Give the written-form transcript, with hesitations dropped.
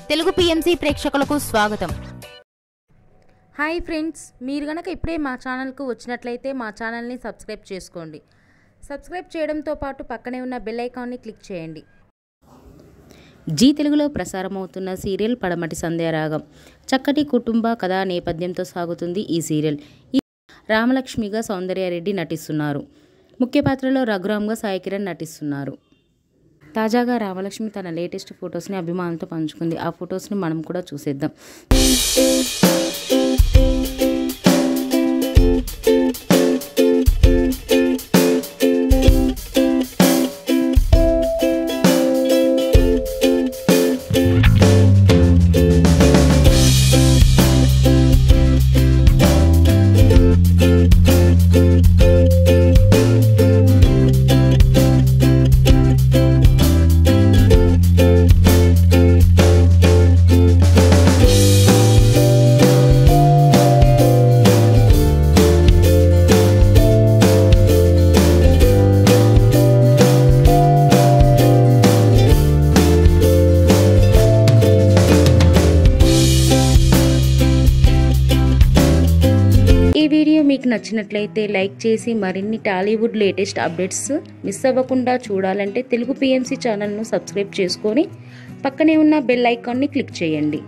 Telugu PMC ప్రేక్షకులకు స్వాగతం. Hi friends, మీరు గనక ఇప్పుడే మా ఛానల్కు వచ్చినట్లయితే మా ఛానల్ని సబ్స్క్రైబ్ చేసుకోండి. సబ్స్క్రైబ్ చేయడంతో పాటు పక్కనే ఉన్న బెల్ ఐకాన్ని క్లిక్ చేయండి. జీ తెలుగులో ప్రసారమవుతున్న సీరియల్ పడమటి సంధ్యారాగం. చక్కటి కుటుంబ కథా నేపథ్యంతో సాగుతుంది ఈ సీరియల్. రామలక్ష్మిగా సౌందర్యారెడ్డి నటిస్తున్నారు. ముఖ్య పాత్రలో రఘురామ్గా సాయి కిరణ్ నటిస్తున్నారు. తాజాగా రామలక్ష్మి తన లేటెస్ట్ ఫొటోస్ని అభిమానులతో పంచుకుంది. ఆ ఫొటోస్ని మనం కూడా చూసేద్దాం. ఈ వీడియో మీకు నచ్చినట్లయితే లైక్ చేసి మరిన్ని టాలీవుడ్ లేటెస్ట్ అప్డేట్స్ మిస్ అవ్వకుండా చూడాలంటే తెలుగు పిఎంసి ఛానల్ను సబ్స్క్రైబ్ చేసుకొని పక్కనే ఉన్న బెల్ ఐకాన్ని క్లిక్ చేయండి.